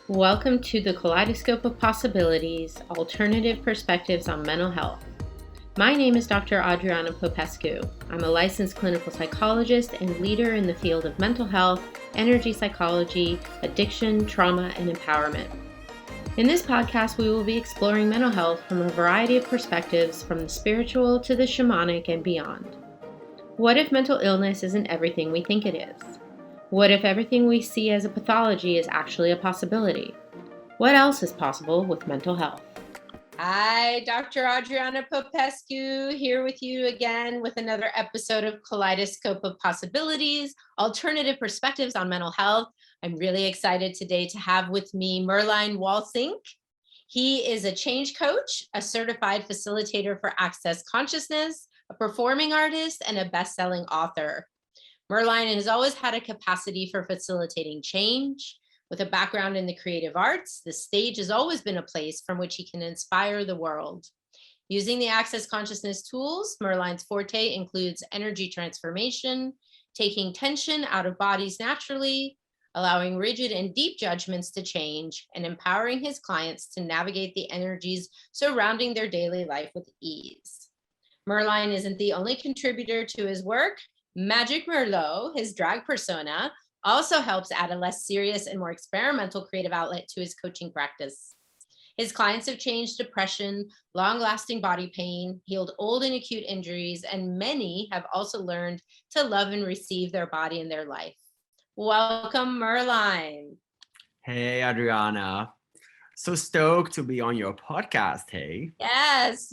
Welcome to the Kaleidoscope of Possibilities, Alternative Perspectives on Mental Health. My name is Dr. Adriana Popescu. I'm a licensed clinical psychologist and leader in the field of mental health, energy psychology, addiction, trauma, and empowerment. In this podcast, we will be exploring mental health from a variety of perspectives, from the spiritual to the shamanic and beyond. What if mental illness isn't everything we think it is? What if everything we see as a pathology is actually a possibility? What else is possible with mental health? Hi, Dr. Adriana Popescu, here with you again with another episode of Kaleidoscope of Possibilities, Alternative Perspectives on Mental Health. I'm really excited today to have with me Merlijn Wolsink. He is a change coach, a certified facilitator for Access Consciousness, a performing artist, and a best-selling author. Merlijn has always had a capacity for facilitating change. With a background in the creative arts, the stage has always been a place from which he can inspire the world. Using the Access Consciousness tools, Merlijn's forte includes energy transformation, taking tension out of bodies naturally, allowing rigid and deep judgments to change, and empowering his clients to navigate the energies surrounding their daily life with ease. Merlijn isn't the only contributor to his work. Magic Merlot, his drag persona, also helps add a less serious and more experimental creative outlet to his coaching practice. His clients have changed depression, long-lasting body pain, healed old and acute injuries, and many have also learned to love and receive their body and their life. Welcome, Merlijn. Hey, Adriana. So stoked to be on your podcast, hey? Yes.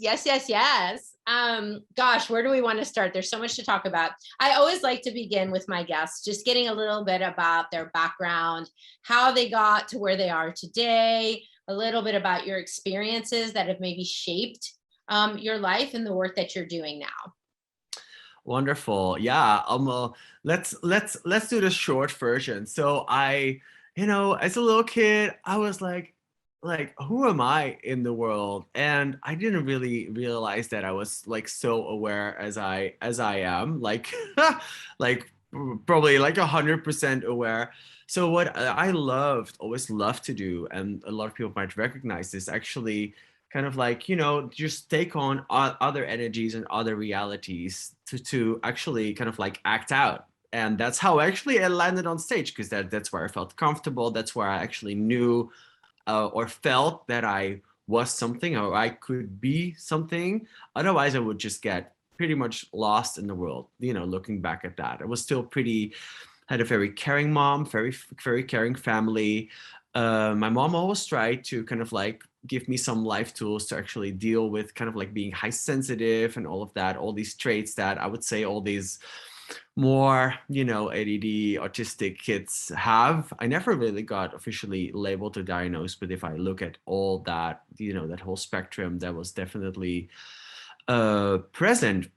Gosh, where do we want to start? There's so much to talk about. I always like to begin with my guests, just getting a little bit about their background, how they got to where they are today, a little bit about your experiences that have maybe shaped your life and the work that you're doing now. Wonderful. Yeah. Let's do the short version. So as a little kid, I was like, who am I in the world? And I didn't really realize that I was like so aware as I am, like like probably like 100% aware. So what I always loved to do, and a lot of people might recognize this, actually kind of like, just take on other energies and other realities to actually kind of like act out. And that's how actually I landed on stage, because that's where I felt comfortable. That's where I actually knew or felt that I was something, or I could be something. Otherwise, I would just get pretty much lost in the world, looking back at that. I was still had a very caring mom, very caring family. My mom always tried to kind of like give me some life tools to actually deal with kind of like being high sensitive and all of that, all these traits that I would say all these more, ADD autistic kids have. I never really got officially labeled or diagnosed, but if I look at all that, that whole spectrum, that was definitely present.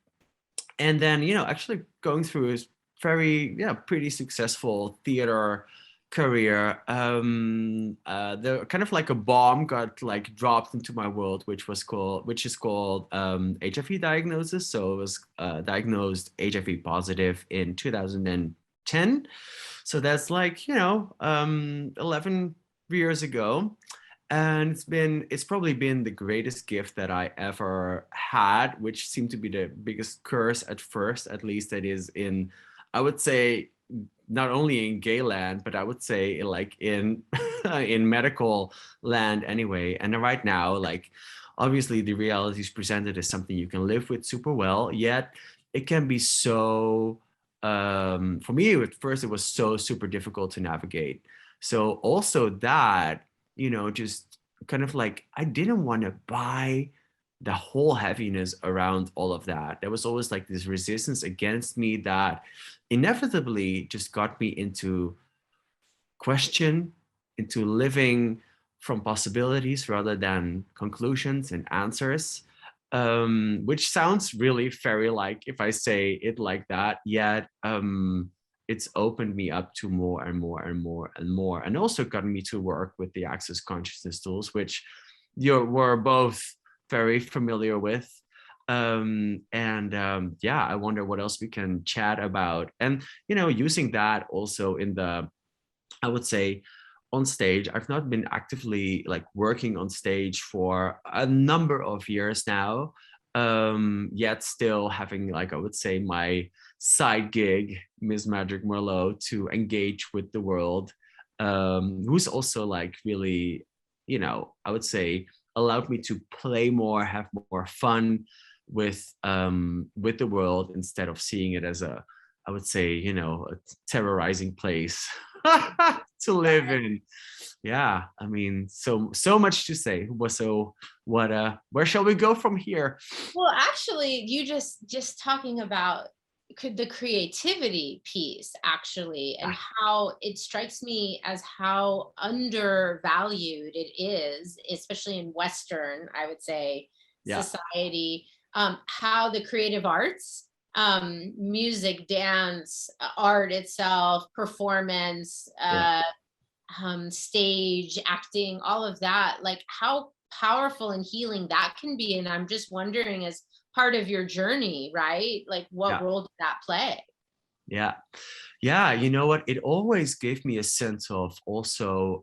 And then, actually going through his pretty successful theater career, the kind of like a bomb got like dropped into my world, which is called HIV diagnosis. So I was diagnosed HIV positive in 2010. So that's like 11 years ago. And it's probably been the greatest gift that I ever had, which seemed to be the biggest curse at first, at least that is I would say, not only in gay land, but I would say like in in medical land anyway. And right now, like obviously the realities presented is something you can live with super well, yet it can be so for me at first it was so super difficult to navigate. So also that, just kind of like I didn't want to buy the whole heaviness around all of that. There was always like this resistance against me that inevitably just got me into question, into living from possibilities rather than conclusions and answers, which sounds really fairy like if I say it like that, yet it's opened me up to more and more and more and more, and also gotten me to work with the Access Consciousness tools, which we're both very familiar with. Yeah, I wonder what else we can chat about. And, using that also in the, I would say, on stage. I've not been actively like working on stage for a number of years now. Yet still having, like, I would say, my side gig, Miss Magic Merlot, to engage with the world, who's also like really, I would say, allowed me to play more, have more fun with the world, instead of seeing it as a, I would say, a terrorizing place to live in. Yeah, I mean, so much to say. So where shall we go from here? Well, actually, you just talking about the creativity piece, actually, and how it strikes me as how undervalued it is, especially in Western, I would say, society. How the creative arts, music, dance, art itself, performance, stage acting, all of that, like how powerful and healing that can be. And I'm just wondering, as part of your journey, right, like what role did that play? Yeah, you know what, it always gave me a sense of also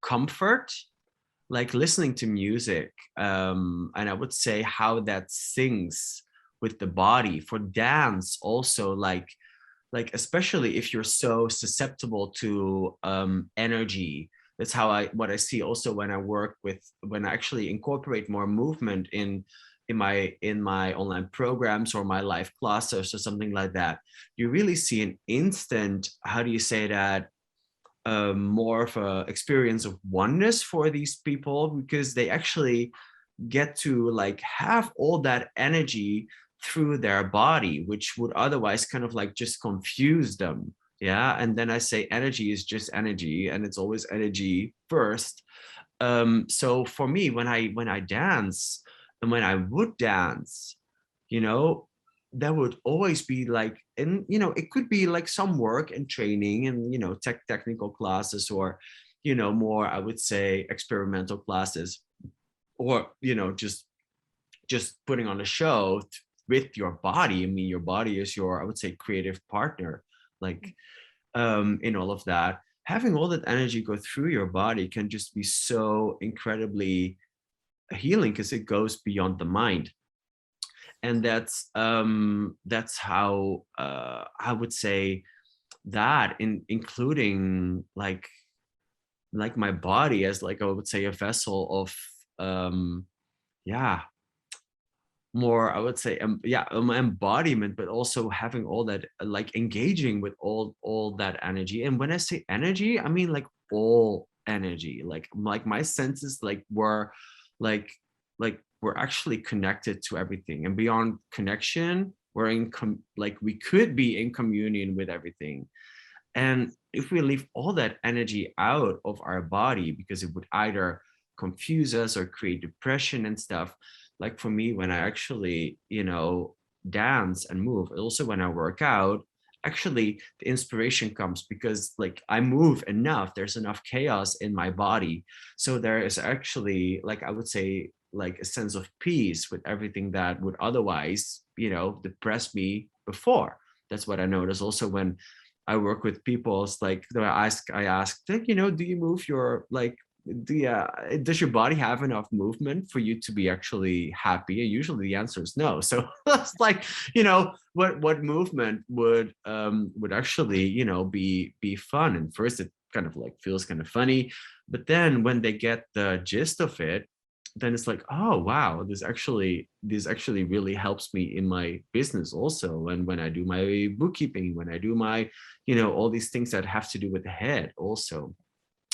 comfort, like listening to music, and I would say how that sings with the body. For dance also, like especially if you're so susceptible to energy. That's what I see also when I actually incorporate more movement in my online programs or my live classes or something like that. You really see an instant, how do you say that, more of a experience of oneness for these people, because they actually get to like have all that energy through their body, which would otherwise kind of like just confuse them. Yeah. And then I say energy is just energy, and it's always energy first. So for me, when I dance, and when I would dance, you know there would always be like, and it could be like some work and training and technical classes, or more, I would say, experimental classes, or just putting on a show with your body. I mean, your body is your, I would say, creative partner, like in all of that. Having all that energy go through your body can just be so incredibly healing, because it goes beyond the mind. And that's how I would say that, including like my body as, like, I would say, a vessel of yeah more, I would say, embodiment, but also having all that, like engaging with all that energy. And when I say energy, I mean like all energy, like my senses, like like we're actually connected to everything, and beyond connection, we're like we could be in communion with everything. And if we leave all that energy out of our body, because it would either confuse us or create depression and stuff. Like for me, when I actually, dance and move, also when I work out, actually the inspiration comes because like I move enough, there's enough chaos in my body. So there is actually, like, I would say, like a sense of peace with everything that would otherwise, depress me before. That's what I notice also when I work with people. It's like I ask, like, do you move your, like, does your body have enough movement for you to be actually happy? And usually the answer is no. So it's like, what movement would actually, be fun? And first it kind of like feels kind of funny, but then when they get the gist of it, then it's like, oh wow, this actually really helps me in my business also. And when I do my bookkeeping, when I do my, all these things that have to do with the head also.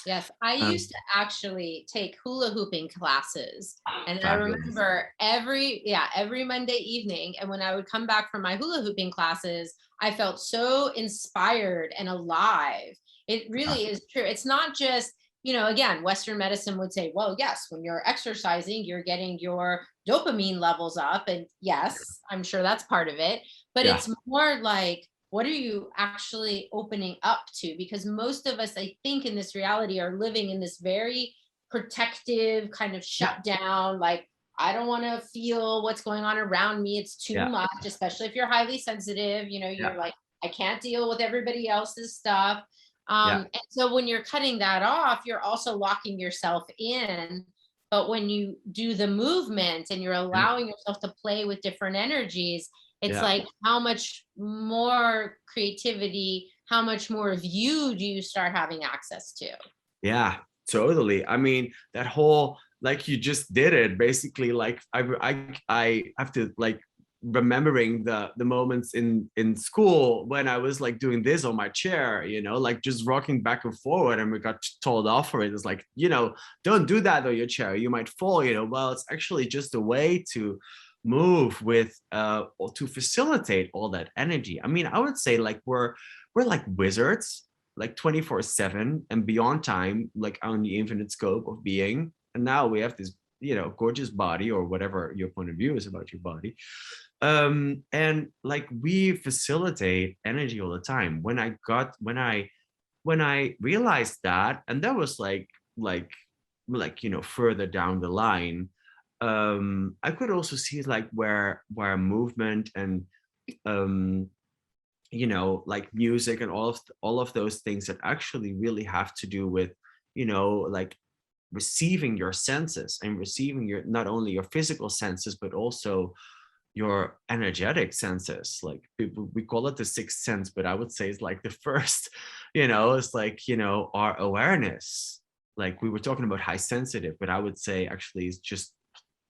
Yes, I used to actually take hula hooping classes. And I Fabulous. remember every Monday evening. And when I would come back from my hula hooping classes, I felt so inspired and alive. It really is true. It's not just, again, Western medicine would say, well, yes, when you're exercising, you're getting your dopamine levels up. And yes, I'm sure that's part of it. But Yeah. it's more like, what are you actually opening up to? Because most of us, I think, in this reality are living in this very protective kind of shut down, like, I don't want to feel what's going on around me. It's too much, especially if you're highly sensitive. You're like, I can't deal with everybody else's stuff. Yeah. And so when you're cutting that off, you're also locking yourself in. But when you do the movement and you're Yeah. allowing yourself to play with different energies, it's Yeah. like how much more creativity, how much more of you do you start having access to? Yeah, totally. I mean, that whole, like, you just did it basically. Like I have to, like, remembering the moments in school when I was like doing this on my chair, like just rocking back and forward, and we got told off for it. It's like, don't do that on your chair, you might fall. Well, it's actually just a way to move with or to facilitate all that energy. I mean, I would say, like, we're like wizards, like 24/7 and beyond time, like on the infinite scope of being. And now we have this, gorgeous body, or whatever your point of view is about your body. And like, we facilitate energy all the time. When I realized that, and that was like further down the line, I could also see, like, where movement and um like music and all of those things that actually really have to do with, like, receiving your senses, and receiving your, not only your physical senses, but also your energetic senses. Like, people, we call it the sixth sense, but I would say it's like the first. It's like, our awareness. Like, we were talking about high sensitive, but I would say actually it's just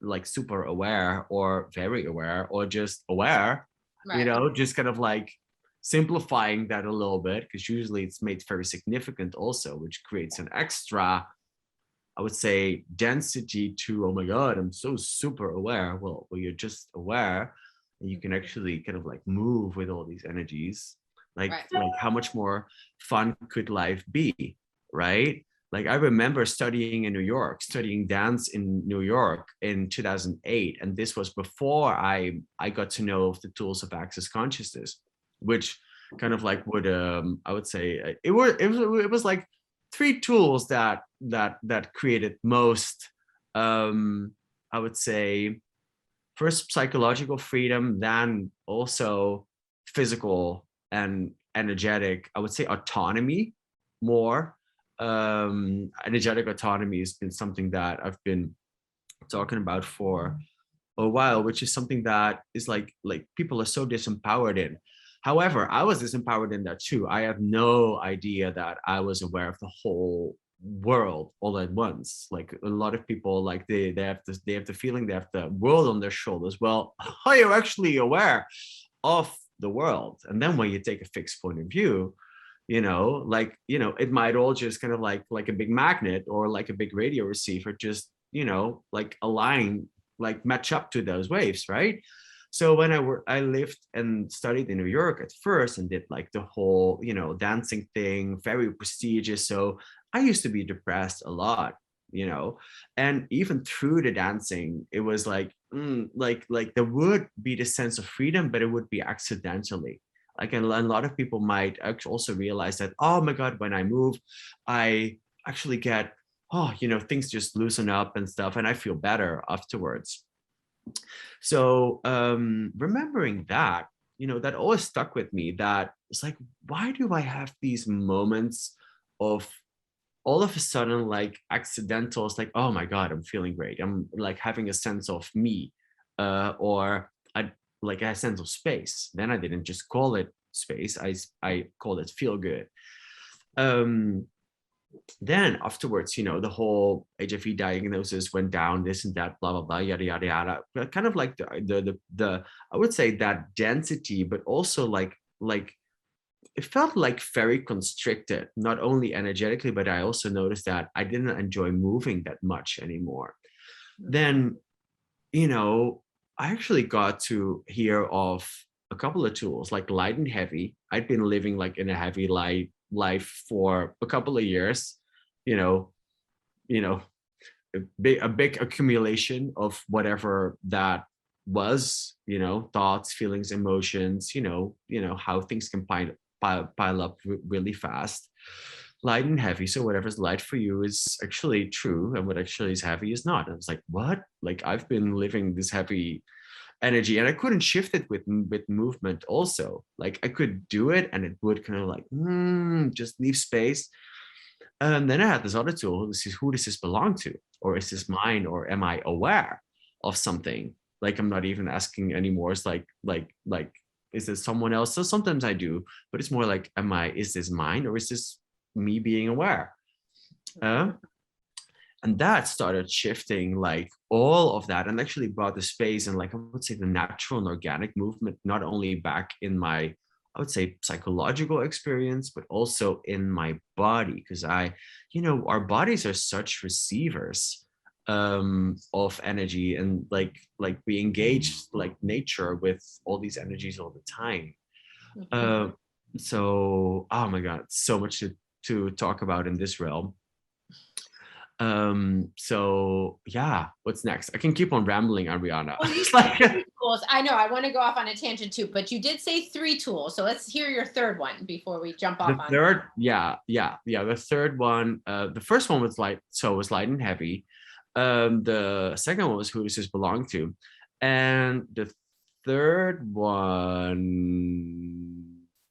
like super aware, or very aware, or just aware. Right. Just kind of like simplifying that a little bit, because usually it's made very significant also, which creates an extra, I would say, density to, oh my God, I'm so super aware. Well, you're just aware, and you can actually kind of like move with all these energies. Like, Right. like how much more fun could life be, right? Like, I remember studying dance in New York in 2008, and this was before I got to know of the tools of access consciousness, which kind of like would, I would say, it was like three tools that created most, I would say, first psychological freedom, then also physical and energetic, I would say, autonomy more. Energetic autonomy has been something that I've been talking about for a while, which is something that is like people are so disempowered in. However, I was disempowered in that too. I have no idea that I was aware of the whole world all at once. Like, a lot of people, like, they have the feeling they have the world on their shoulders. Well, are you actually aware of the world? And then when you take a fixed point of view, it might all just kind of like a big magnet, or like a big radio receiver, just like align, like match up to those waves, right? So when I lived and studied in New York at first, and did like the whole dancing thing, very prestigious. So I used to be depressed a lot, and even through the dancing, it was like, like there would be the sense of freedom, but it would be accidentally. Like, and a lot of people might also realize that, oh my God, when I move, I actually get, oh, things just loosen up and stuff, and I feel better afterwards. So remembering that, that always stuck with me, that it's like, why do I have these moments of all of a sudden, like, accidental? It's like, oh my God, I'm feeling great, I'm like having a sense of me, or I like a sense of space. Then I didn't just call it space, I called it feel good. um then afterwards, the whole HIV diagnosis went down, this and that, blah blah blah, yada yada yada. But kind of like the I would say that density, but also like it felt like very constricted, not only energetically, but I also noticed that I didn't enjoy moving that much anymore. Then, I actually got to hear of a couple of tools like light and heavy. I'd been living like in a heavy life for a couple of years, you know, you know, a big accumulation of whatever that was, thoughts, feelings, emotions, how things can pile up really fast. Light and heavy. So whatever's light for you is actually true, and what actually is heavy is not. And it's like, what? Like, I've been living this heavy energy, and I couldn't shift it with movement also. Like I could do it and it would kind of like just leave space. And then I had this other tool. This is who does this belong to? Or is this mine? Or am I aware of something? Like I'm not even asking anymore. It's like, is this someone else? So sometimes I do, but it's more like, is this mine or is this me being aware? And that started shifting like all of that, and actually brought the space and like I would say the natural and organic movement, not only back in my, I would say, psychological experience, but also in my body. Because our bodies are such receivers of energy, and like we engage like nature with all these energies all the time. So, oh my God, so much to talk about in this realm. So yeah, what's next? I can keep on rambling, Adriana. Well, you said 3 tools. I know I want to go off on a tangent too, but you did say 3 tools. So let's hear your third one before we jump off The on third, the third one, the first one was light, so it was light and heavy. The second one was who does this belong to? And the third one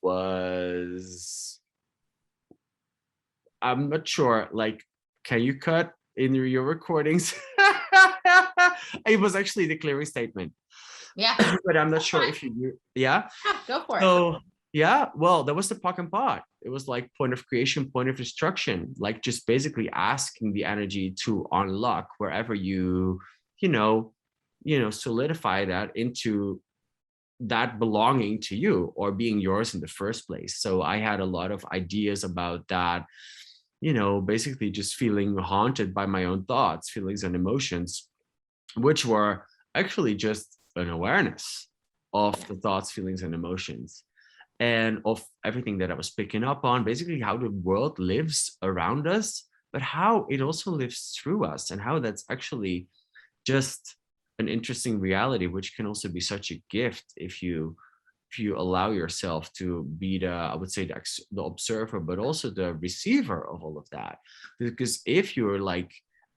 was, I'm not sure, like, can you cut in your recordings? It was actually the clearing statement. Yeah. But I'm not sure if you do. Yeah. Go for it. So yeah, well, that was the POC and POD. It was like point of creation, point of destruction, like just basically asking the energy to unlock wherever you solidify that into that belonging to you or being yours in the first place. So I had a lot of ideas about that, basically just feeling haunted by my own thoughts, feelings, and emotions, which were actually just an awareness of the thoughts, feelings, and emotions, and of everything that I was picking up on, basically how the world lives around us, but how it also lives through us, and how that's actually just an interesting reality, which can also be such a gift if you allow yourself to be I would say the observer, but also the receiver of all of that. Because if you're like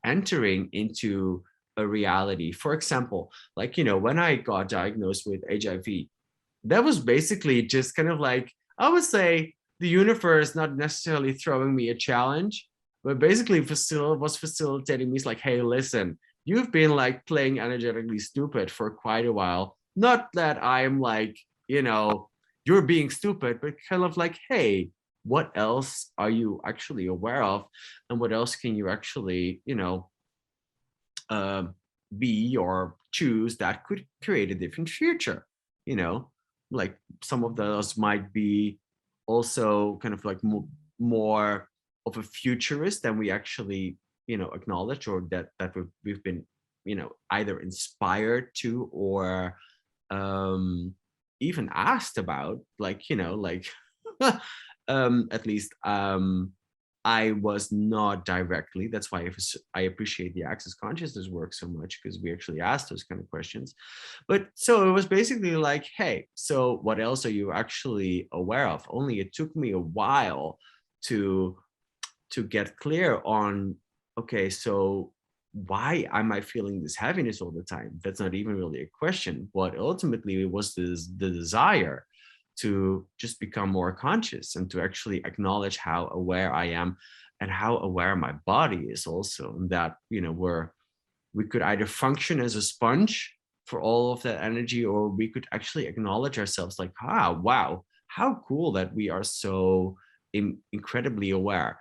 entering into a reality, for example, like, when I got diagnosed with HIV, that was basically just kind of like, I would say, the universe not necessarily throwing me a challenge, but basically was facilitating me. It's like, hey, listen, you've been like playing energetically stupid for quite a while. Not that I'm like, you're being stupid, but kind of like, hey, what else are you actually aware of? And what else can you actually, be or choose that could create a different future? Like some of those might be also kind of like more of a futurist than we actually, acknowledge, or that we've been, either inspired to, or even asked about, like, at least I was not directly. That's why I appreciate the Access Consciousness work so much, because we actually asked those kind of questions. But so it was basically like, hey, so what else are you actually aware of? Only it took me a while to get clear on, okay, so why am I feeling this heaviness all the time? That's not even really a question. What ultimately was the desire to just become more conscious and to actually acknowledge how aware I am and how aware my body is also. And that, we could either function as a sponge for all of that energy, or we could actually acknowledge ourselves like, wow, how cool that we are so incredibly aware.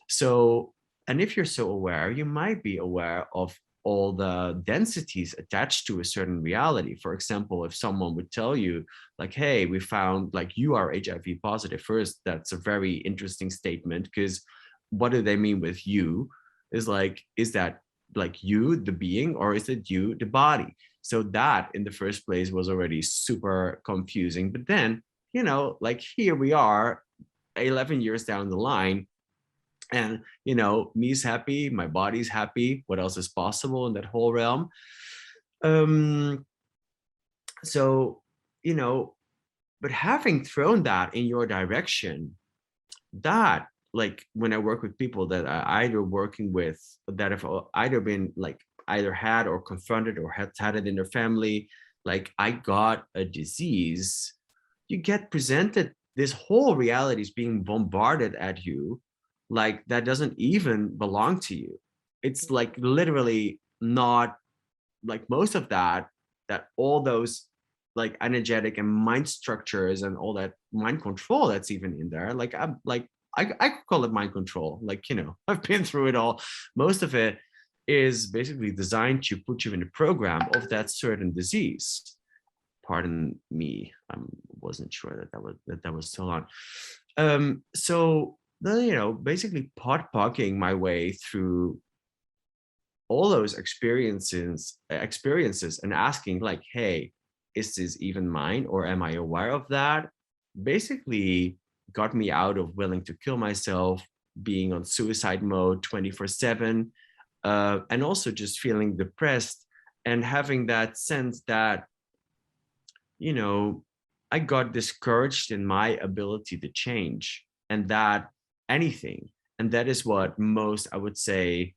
So, and if you're so aware, you might be aware of all the densities attached to a certain reality. For example, if someone would tell you like, hey, we found like you are HIV positive, first, that's a very interesting statement, because what do they mean with you? Is that like you, the being, or is it you, the body? So that in the first place was already super confusing. But then, like here we are 11 years down the line, and me's happy, my body's happy. What else is possible in that whole realm? So but having thrown that in your direction, that, like, when I work with people that are either working with, that have either been like either had or confronted or had it in their family, like I got a disease, you get presented this whole reality is being bombarded at you, like that doesn't even belong to you. It's like literally not like most of that all those like energetic and mind structures and all that mind control that's even in there. Like I'm like I could call it mind control. Like, you know, I've been through it all. Most of it is basically designed to put you in a program of that certain disease. Pardon me, I wasn't sure that was still on. So then, you know, basically podpocking my way through all those experiences and asking like, hey, is this even mine, or am I aware of that, basically got me out of willing to kill myself, being on suicide mode 24/7, and also just feeling depressed and having that sense that, you know, I got discouraged in my ability to change, and that anything, and that is what most, I would say,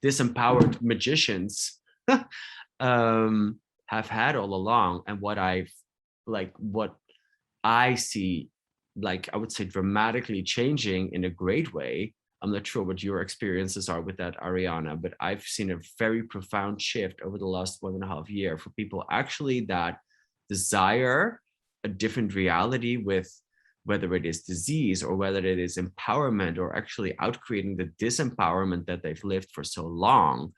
disempowered magicians have had all along, and what I see, like I would say, dramatically changing in a great way. I'm not sure what your experiences are with that, Ariana, but I've seen a very profound shift over the last 1.5 year for people actually that desire a different reality, with whether it is disease or whether it is empowerment, or actually out creating the disempowerment that they've lived for so long,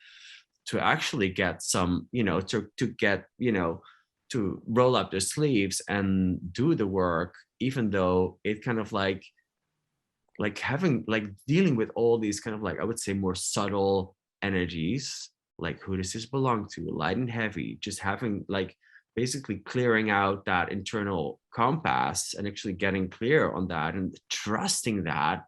to actually get some, you know, to get, you know, to roll up their sleeves and do the work, even though it kind of like having like dealing with all these kind of like, I would say, more subtle energies, like who does this belong to, light and heavy, just having like basically clearing out that internal compass and actually getting clear on that and trusting that.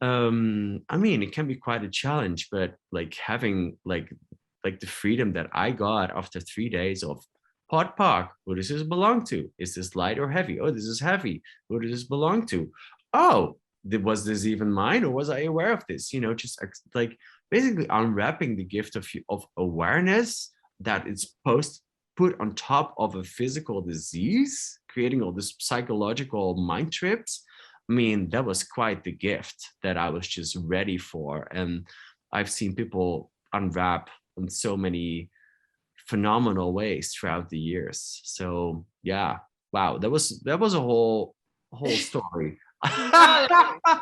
I mean, it can be quite a challenge, but like having like the freedom that I got after 3 days of podpoc, who does this belong to, is this light or heavy, oh this is heavy, who does this belong to, oh was this even mine, or was I aware of this, you know, just like basically unwrapping the gift of awareness that it's put on top of a physical disease, creating all this psychological mind trips. I mean, that was quite the gift that I was just ready for. And I've seen people unwrap in so many phenomenal ways throughout the years. So yeah, wow, that was a whole story. No,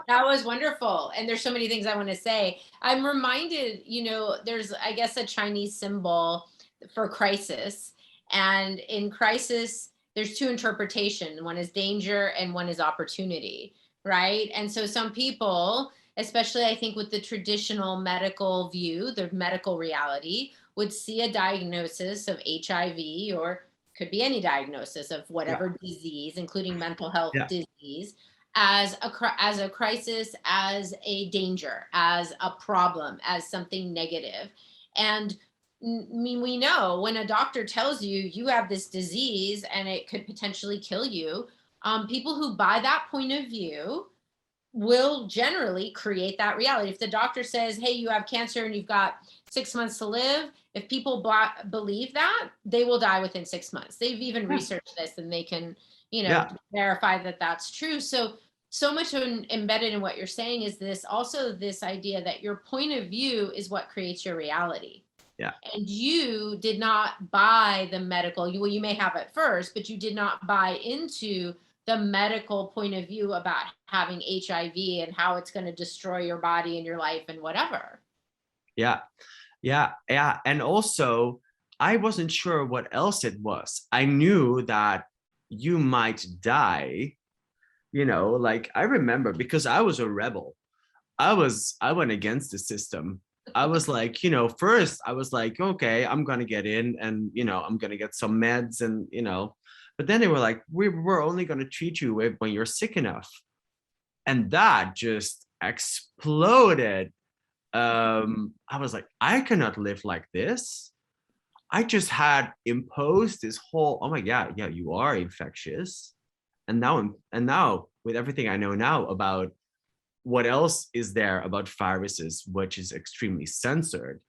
that was wonderful. And there's so many things I want to say. I'm reminded, you know, there's, I guess, a Chinese symbol for crisis. And in crisis, there's two interpretations. One is danger and one is opportunity, right? And so some people, especially I think with the traditional medical view, the medical reality, would see a diagnosis of HIV, or could be any diagnosis of Yeah, whatever disease, including mental health yeah, disease, as a crisis, as a danger, as a problem, as something negative. And I mean, we know when a doctor tells you you have this disease and it could potentially kill you, people who buy that point of view will generally create that reality. If the doctor says, hey, you have cancer and you've got 6 months to live, if people believe that, they will die within 6 months. They've even yeah, researched this and they can, you know, yeah, verify that that's true. So much embedded in what you're saying is this also this idea that your point of view is what creates your reality. yeah. And you did not buy the medical, well, you may have at first, but you did not buy into the medical point of view about having HIV and how it's going to destroy your body and your life and whatever. Yeah, yeah, yeah. And also, I wasn't sure what else it was. I knew that you might die, you know, like I remember because I was a rebel. I went against the system. I was like, you know, first I was like, okay, I'm gonna get in and, you know, I'm gonna get some meds and, you know, but then they were like, we're only gonna treat you when you're sick enough. And that just exploded. I was like, I cannot live like this. I just had imposed this whole, oh my God, yeah, you are infectious. And now with everything I know now about what else is there about viruses, which is extremely censored,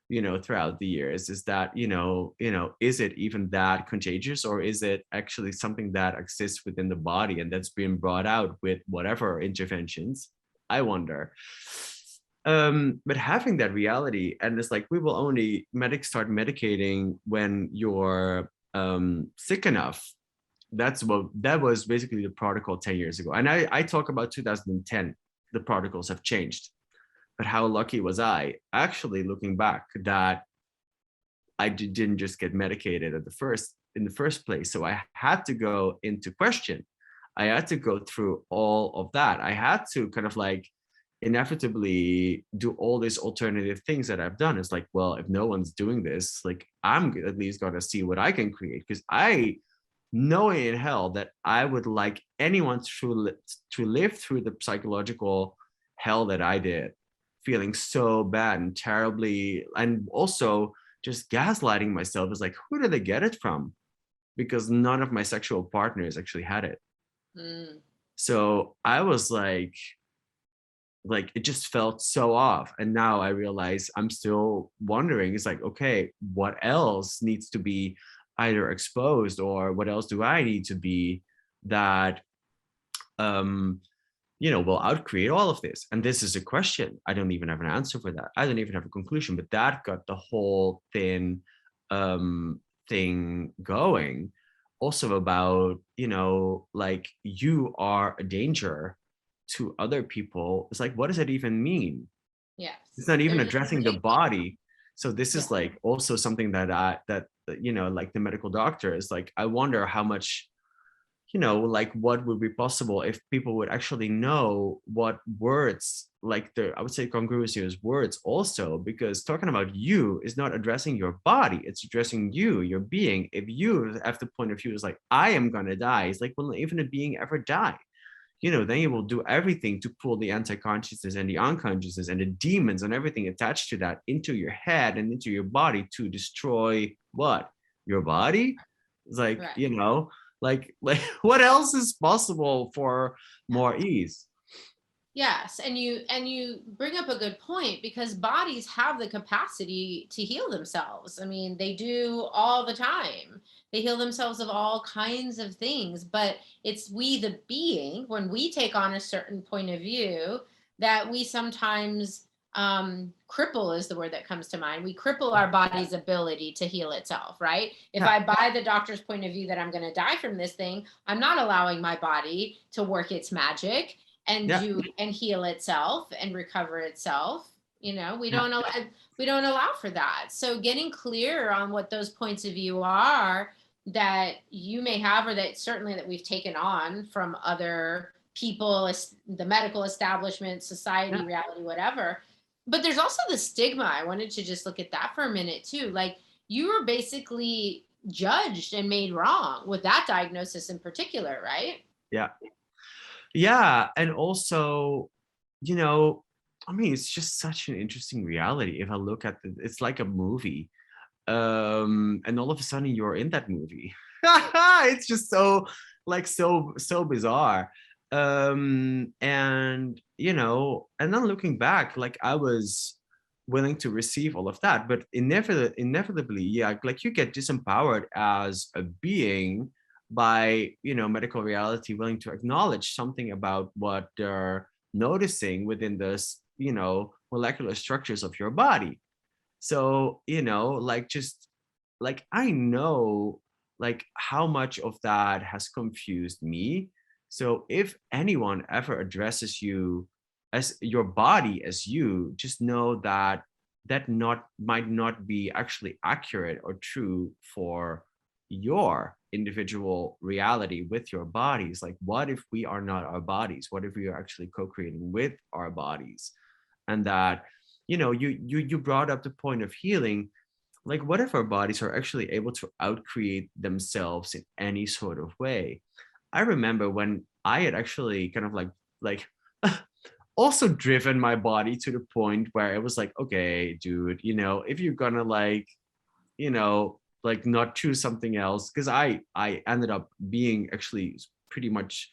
throughout the years, is that, is it even that contagious, or is it actually something that exists within the body and that's being brought out with whatever interventions? I wonder. But having that reality, and it's like, we will only start medicating when you're sick enough. That was basically the protocol 10 years ago. And I talk about 2010, the protocols have changed. But how lucky was I, actually looking back, that I didn't just get medicated in the first place. So I had to go into question. I had to go through all of that. I had to kind of like inevitably do all these alternative things that I've done. It's like, well, if no one's doing this, like, I'm at least gonna see what I can create, because I know in hell that I would like anyone to live through the psychological hell that I did, feeling so bad and terribly, and also just gaslighting myself. Is like, who did they get it from? Because none of my sexual partners actually had it. So I was like it just felt so off. And now I realize I'm still wondering, it's like, okay, what else needs to be either exposed, or what else do I need to be that will outcreate all of this? And this is a question. I don't even have an answer for that. I don't even have a conclusion, but that got the whole thing going. Also about, like, you are a danger to other people. It's like, what does that even mean? Yes. It's not even addressing the body. So this is like also something that like the medical doctor is like, I wonder how much, like, what would be possible if people would actually know what words, like, I would say congruency is words also, because talking about you is not addressing your body, it's addressing you, your being. If you have the point of view is like, I am gonna die, it's like, will even a being ever die? Then you will do everything to pull the anti-consciousness and the unconsciousness and the demons and everything attached to that into your head and into your body to destroy what? Your body? It's like, right. Like what else is possible for more ease? Yes, and you bring up a good point, because bodies have the capacity to heal themselves. I mean, they do all the time. They heal themselves of all kinds of things, but it's we, the being, when we take on a certain point of view, that we sometimes cripple is the word that comes to mind. We cripple our body's ability to heal itself, right? If I buy the doctor's point of view that I'm going to die from this thing, I'm not allowing my body to work its magic and do and heal itself and recover itself. We don't allow for that. So getting clear on what those points of view are that you may have, or that certainly that we've taken on from other people, the medical establishment, society, reality, whatever. But there's also the stigma. I wanted to just look at that for a minute too. Like, you were basically judged and made wrong with that diagnosis in particular, right? Yeah. And also, I mean, it's just such an interesting reality. If I look at it's like a movie. And all of a sudden you're in that movie. It's just so bizarre. And and then looking back, like, I was willing to receive all of that, but inevitably, like, you get disempowered as a being by medical reality willing to acknowledge something about what they're noticing within this molecular structures of your body. So like, just like, I know, like, how much of that has confused me. So if anyone ever addresses you as your body as you, just know that might not be actually accurate or true for your individual reality with your bodies. Like, what if we are not our bodies? What if we are actually co-creating with our bodies? And that you brought up the point of healing. Like, what if our bodies are actually able to outcreate themselves in any sort of way? I remember when I had actually kind of like also driven my body to the point where it was like, okay, dude, if you're gonna like not choose something else, because I ended up being actually pretty much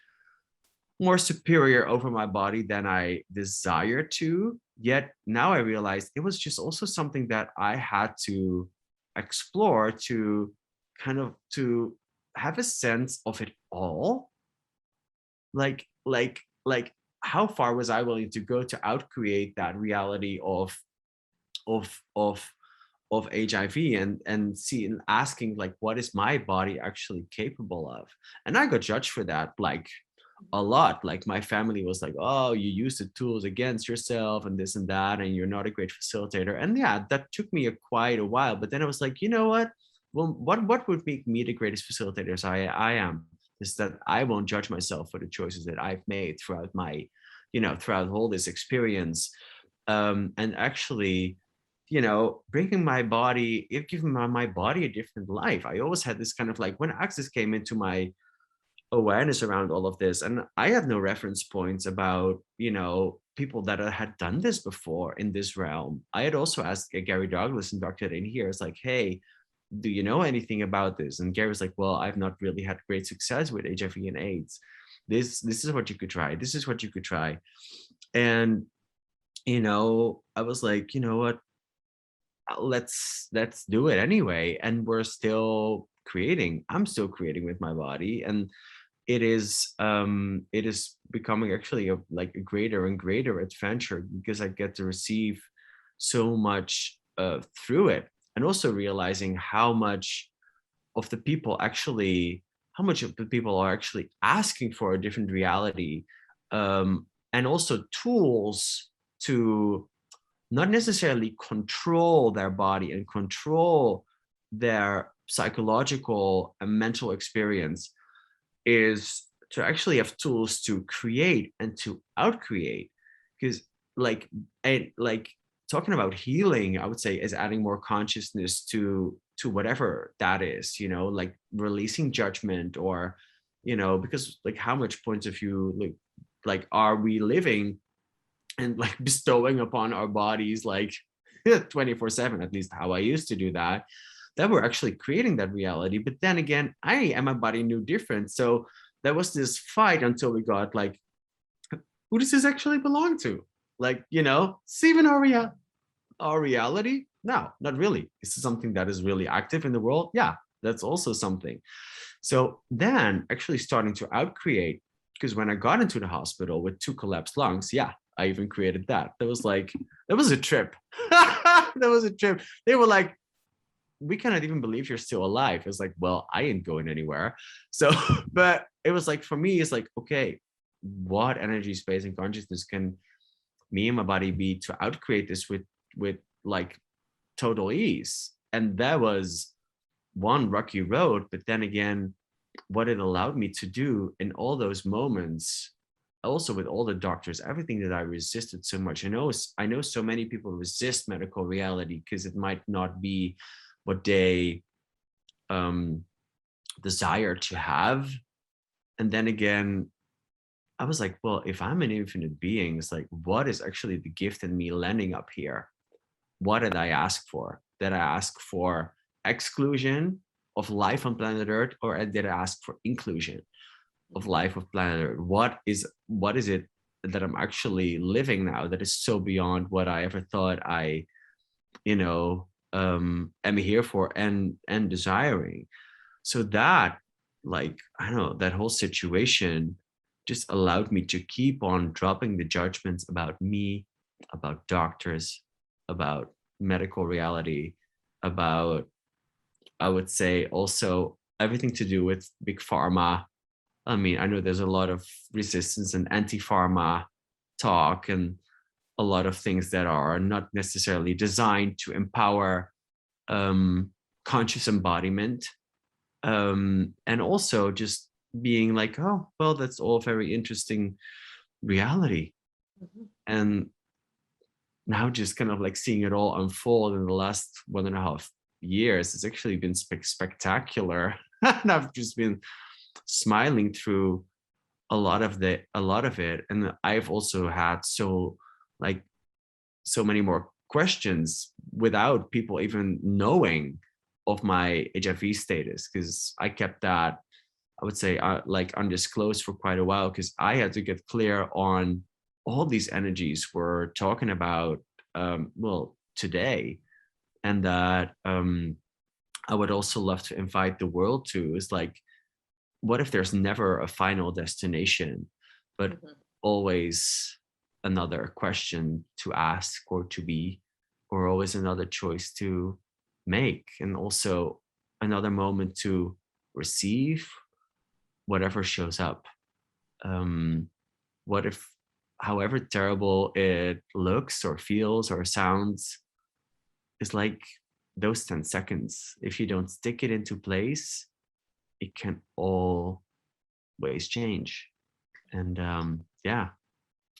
more superior over my body than I desired to. Yet now I realized it was just also something that I had to explore, to kind of to have a sense of it all. Like how far was I willing to go to outcreate that reality of of of HIV, and see and asking, like, what is my body actually capable of? And I got judged for that, like, a lot. Like, my family was like, oh, you use the tools against yourself and this and that, and you're not a great facilitator. And yeah, that took me quite a while. But then I was like, you know what? Well, what would make me the greatest facilitator as I am is that I won't judge myself for the choices that I've made throughout my, throughout all this experience. And actually, bringing my body, it giving my body a different life. I always had this kind of, like, when access came into my awareness around all of this, and I had no reference points about, people that had done this before in this realm. I had also asked Gary Douglas and Dr. in here, it's like, hey, do you know anything about this? And Gary was like, well, I've not really had great success with HIV and AIDS. This is what you could try. This is what you could try. And I was like, you know what, let's do it anyway. And we're still creating. I'm still creating with my body, and it is becoming actually like a greater and greater adventure, because I get to receive so much through it. And also realizing how much of the people actually how much of the people are actually asking for a different reality, and also tools to not necessarily control their body and control their psychological and mental experience, is to actually have tools to create and to outcreate. Because like talking about healing, I would say, is adding more consciousness to whatever that is, like releasing judgment, or because, like, how much points of view, like are we living and, like, bestowing upon our bodies, like 24/7, at least how I used to do that we're actually creating that reality. But then again, I and my body knew different. So there was this fight until we got, like, who does this actually belong to? Like, it's even our reality? No, not really. Is this something that is really active in the world? Yeah, that's also something. So then actually starting to outcreate, because when I got into the hospital with 2 collapsed lungs, yeah, I even created that. That was a trip. That was a trip. They were like, we cannot even believe you're still alive. It's like, well, I ain't going anywhere. So, but it was like, for me, it's like, okay, what energy, space, and consciousness can me and my body be to outcreate this with like total ease? And that was one rocky road. But then again, what it allowed me to do in all those moments, also with all the doctors, everything that I resisted so much. I know so many people resist medical reality because it might not be what they desire to have. And then again, I was like, well, if I'm an infinite being, it's like, what is actually the gift in me landing up here? What did I ask for? Did I ask for exclusion of life on planet Earth, or did I ask for inclusion of life of planet Earth? What is it that I'm actually living now that is so beyond what I ever thought I, am here for and desiring? So that, like, I don't know, that whole situation just allowed me to keep on dropping the judgments about me, about doctors, about medical reality, about, I would say, also everything to do with big pharma. I mean, I know there's a lot of resistance and anti-pharma talk, and a lot of things that are not necessarily designed to empower conscious embodiment. And also just being like, oh, well, that's all very interesting reality. Mm-hmm. And now just kind of like seeing it all unfold in the last 1.5 years, it's actually been spectacular. And I've just been smiling through a lot of it. And I've also had so many more questions without people even knowing of my HIV status, because I kept that, I would say, like undisclosed for quite a while, because I had to get clear on all these energies we're talking about, well, today, and that I would also love to invite the world to is like, what if there's never a final destination, but Mhm. always another question to ask or to be, or always another choice to make, and also another moment to receive whatever shows up. Um, what if, however terrible it looks or feels or sounds, is like those 10 seconds. If you don't stick it into place, it can always change. And yeah,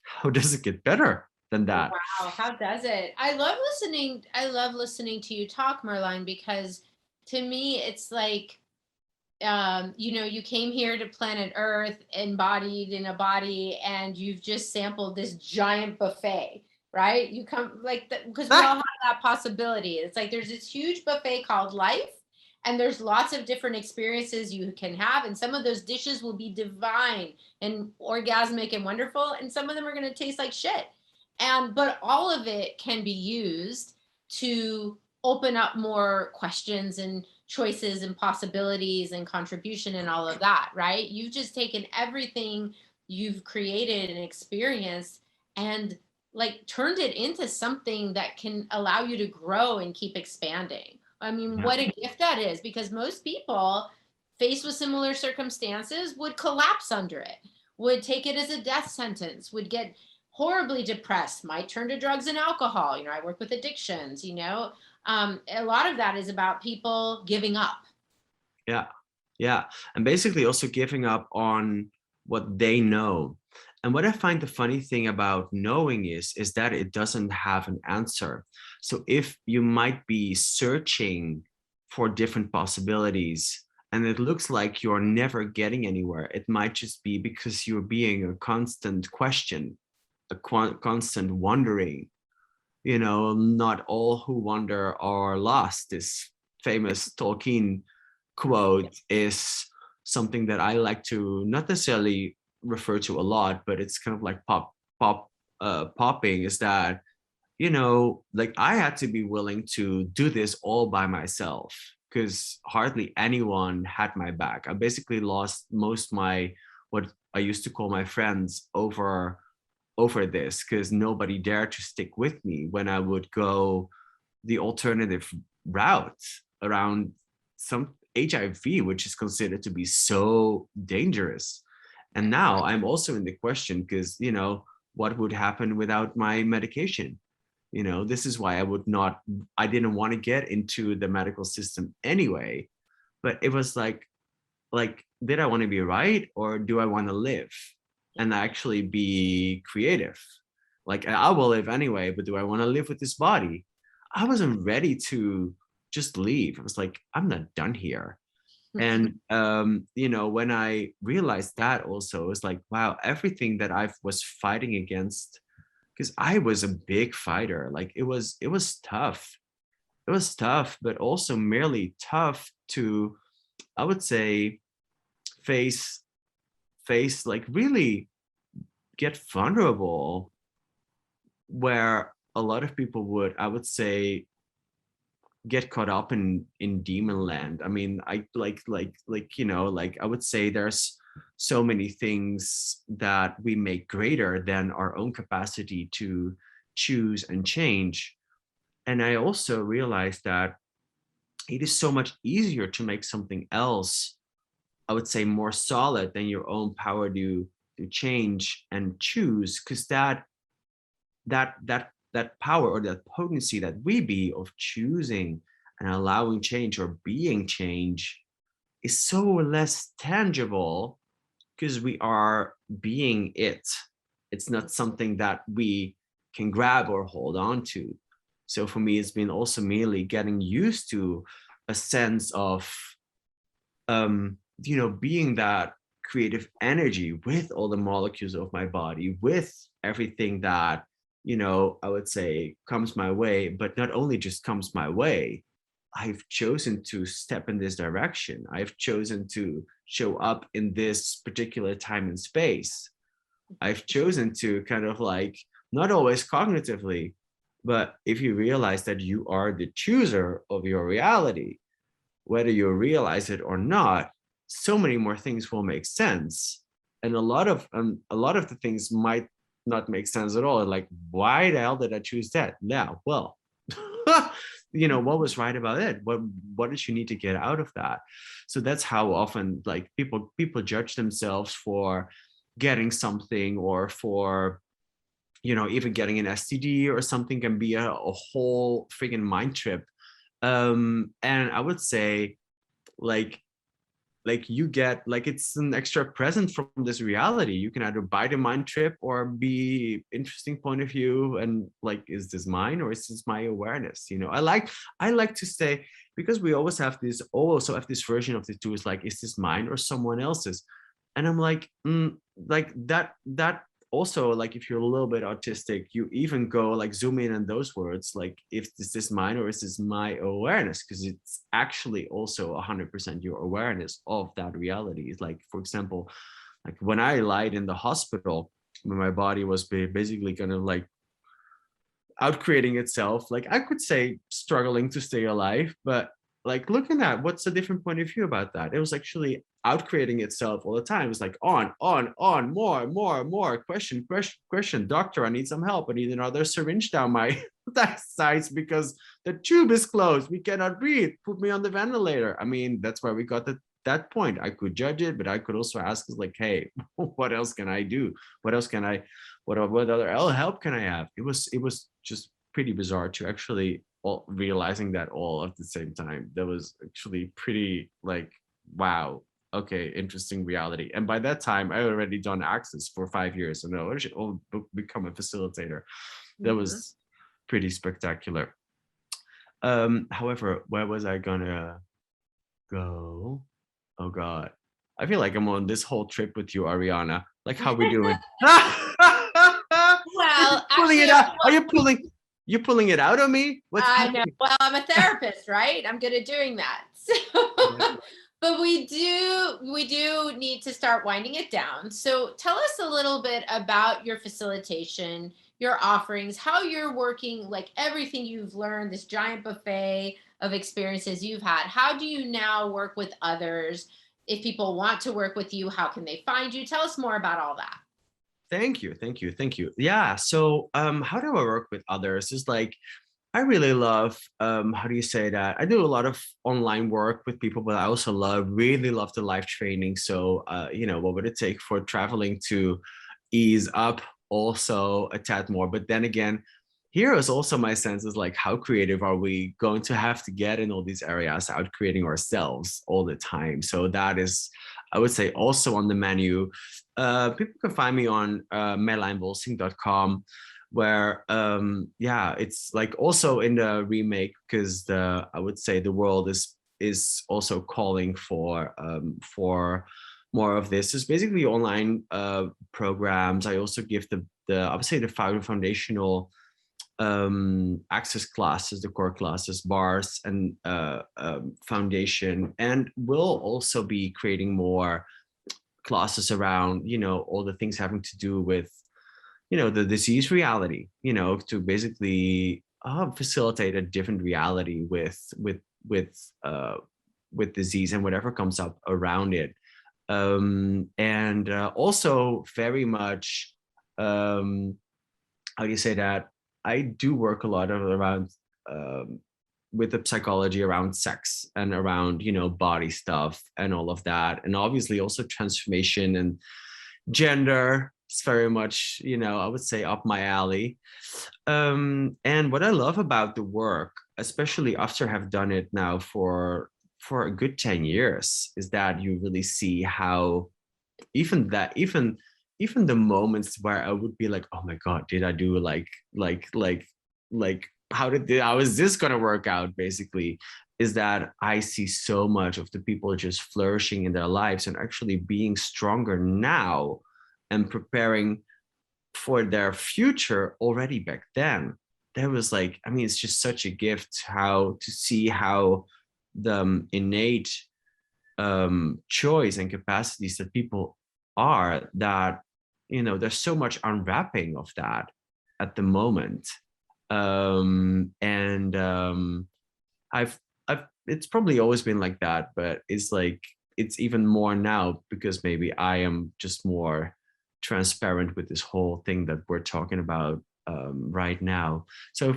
how does it get better than that? Wow, how does it? I love listening. I love listening to you talk, Merlijn, because to me, it's like, you came here to planet Earth embodied in a body, and you've just sampled this giant buffet, right? You come like because we all have that possibility. It's like there's this huge buffet called life, and there's lots of different experiences you can have, and some of those dishes will be divine and orgasmic and wonderful, and some of them are going to taste like shit. But all of it can be used to open up more questions and choices and possibilities and contribution and all of that, right? You've just taken everything you've created and experienced and like turned it into something that can allow you to grow and keep expanding. I mean, Yeah. what a gift that is, because most people faced with similar circumstances would collapse under it, would take it as a death sentence, would get horribly depressed, might turn to drugs and alcohol. I work with addictions, a lot of that is about people giving up. Yeah. Yeah. And basically also giving up on what they know. And what I find the funny thing about knowing is that it doesn't have an answer. So if you might be searching for different possibilities and it looks like you're never getting anywhere, it might just be because you're being a constant question, a constant wondering. Not all who wander are lost. This famous Tolkien quote is something that I like to not necessarily refer to a lot, but it's kind of like popping, is that, like I had to be willing to do this all by myself because hardly anyone had my back. I basically lost most my, what I used to call my friends, over this because nobody dared to stick with me when I would go the alternative route around some HIV, which is considered to be so dangerous. And now I'm also in the question because, what would happen without my medication? This is why I didn't want to get into the medical system anyway. But it was like, did I want to be right or do I want to live and actually be creative? Like I will live anyway, but do I want to live with this body? I wasn't ready to just leave. I was like, I'm not done here. And when I realized that also, it was like, wow, everything that I was fighting against, because I was a big fighter. Like it was tough. It was tough, but also merely tough to, I would say, face like really get vulnerable, where a lot of people would, I would say, get caught up in demon land. I mean, I like I would say there's so many things that we make greater than our own capacity to choose and change. And I also realized that it is so much easier to make something else, I would say, more solid than your own power to change and choose, because that power or that potency that we be of choosing and allowing change or being change is so less tangible because we are being it. It's not something that we can grab or hold on to. So for me, it's been also merely getting used to a sense of being that creative energy with all the molecules of my body, with everything that, I would say comes my way, but not only just comes my way. I've chosen to step in this direction. I've chosen to show up in this particular time and space. I've chosen to kind of like, not always cognitively, but if you realize that you are the chooser of your reality, whether you realize it or not, so many more things will make sense. And a lot of the things might not make sense at all. Like, why the hell did I choose that? Yeah, well, what was right about it? What did you need to get out of that? So that's how often like people judge themselves for getting something, or for even getting an STD or something, can be a whole freaking mind trip. And I would say like you get like, it's an extra present from this reality. You can either buy the mind trip or be interesting point of view, and like, is this mine or is this my awareness? I like to say, because we always have this, also have this version of the two, is like, is this mine or someone else's? And I'm like, like that also, like, if you're a little bit autistic, you even go like, zoom in on those words, like, if is this mine or is this my awareness? Because it's actually also 100% your awareness of that reality. It's like, for example, like when I lied in the hospital, when my body was basically kind of like out creating itself, like, I could say struggling to stay alive, but like, looking at what's a different point of view about that, it was actually out creating itself all the time. It's like, on, more, question, doctor, I need some help, I need another syringe down my sides because the tube is closed, we cannot breathe, put me on the ventilator. I mean, that's why we got to that point. I could judge it, but I could also ask, like, hey, what else can I do? What else can I, what other help can I have? It was just pretty bizarre to actually realizing that all at the same time. That was actually pretty like, wow, okay, interesting reality. And by that time, I already done Access for 5 years, and I should become a facilitator. That was pretty spectacular. However, where was I gonna go? Oh God, I feel like I'm on this whole trip with you, Ariana. Like, how we doing? Well, Pulling actually, it out? Are you pulling it out on me? What's I know. happening? Well, I'm a therapist, right? I'm good at doing that. So, Yeah. but we do need to start winding it down. So tell us a little bit about your facilitation, your offerings, how you're working, like everything you've learned, this giant buffet of experiences you've had. How do you now work with others? If people want to work with you, how can they find you? Tell us more about all that. Thank you. Yeah. So, how do I work with others? Is like, I really love, how do you say that? I do a lot of online work with people, but I also really love the live training. So, what would it take for traveling to ease up also a tad more? But then again, here is also my sense is like, how creative are we going to have to get in all these areas out creating ourselves all the time? So that is, I would say, also on the menu. People can find me on merlijnwolsink.com, where yeah, it's like also in the remake, because I would say the world is also calling for more of this. It's basically online programs. I also give the I would say the foundational access classes, the core classes, bars, and foundation, and we'll also be creating more classes around all the things having to do with the disease reality, to basically facilitate a different reality with disease and whatever comes up around it. And also very much, how do you say that? I do work a lot around um, with the psychology around sex and around body stuff and all of that, and obviously also transformation and gender. It's very much I would say up my alley. And what I love about the work, especially after have done it now for a good 10 years, is that you really see how even the moments where I would be like, oh my God, did I do like how is this gonna work out, basically, is that I see so much of the people just flourishing in their lives and actually being stronger now and preparing for their future already back then. That was like, I mean, it's just such a gift how to see how the innate choice and capacities that people are, that there's so much unwrapping of that at the moment. I've it's probably always been like that, but it's like it's even more now because maybe I am just more transparent with this whole thing that we're talking about right now. So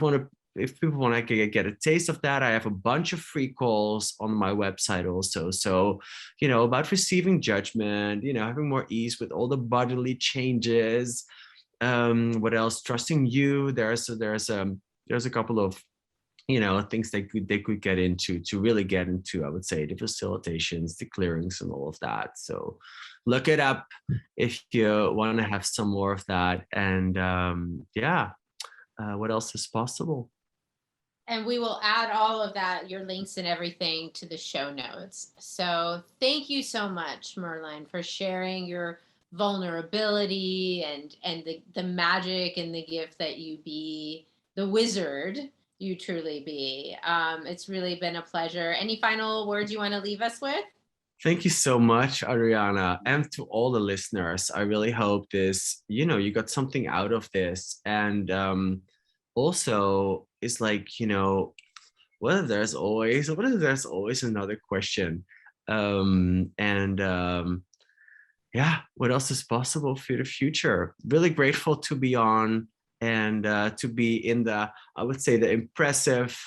if people want to get a taste of that, I have a bunch of free calls on my website also. So, about receiving judgment, having more ease with all the bodily changes. What else? Trusting you. There's a couple of things they could get into to really get into, I would say, the facilitations, the clearings, and all of that. So look it up if you want to have some more of that. And what else is possible? And we will add all of that, your links and everything, to the show notes. So thank you so much, Merlijn, for sharing your vulnerability and the magic and the gift that you be, the wizard you truly be. It's really been a pleasure. Any final words you want to leave us with? Thank you so much, Adriana, and to all the listeners. I really hope this, you got something out of this. And also, it's like, what if there's always another question? What else is possible for the future? Really grateful to be on and to be in the, I would say, the impressive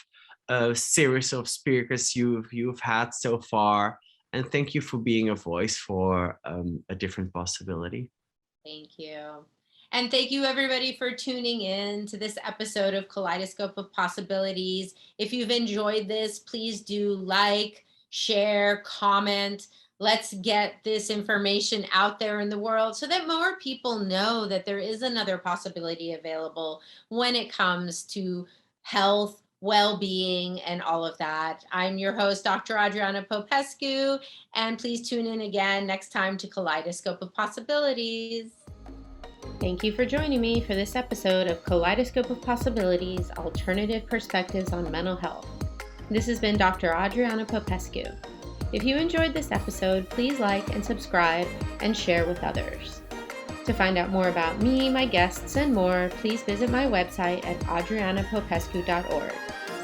series of speakers you've had so far. And thank you for being a voice for a different possibility. Thank you. And thank you, everybody, for tuning in to this episode of Kaleidoscope of Possibilities. If you've enjoyed this, please do like, share, comment. Let's get this information out there in the world so that more people know that there is another possibility available when it comes to health, well-being, and all of that. I'm your host, Dr. Adriana Popescu, and please tune in again next time to Kaleidoscope of Possibilities. Thank you for joining me for this episode of Kaleidoscope of Possibilities, Alternative Perspectives on Mental Health. This has been Dr. Adriana Popescu. If you enjoyed this episode, please like and subscribe and share with others. To find out more about me, my guests, and more, please visit my website at adrianapopescu.org.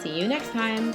See you next time.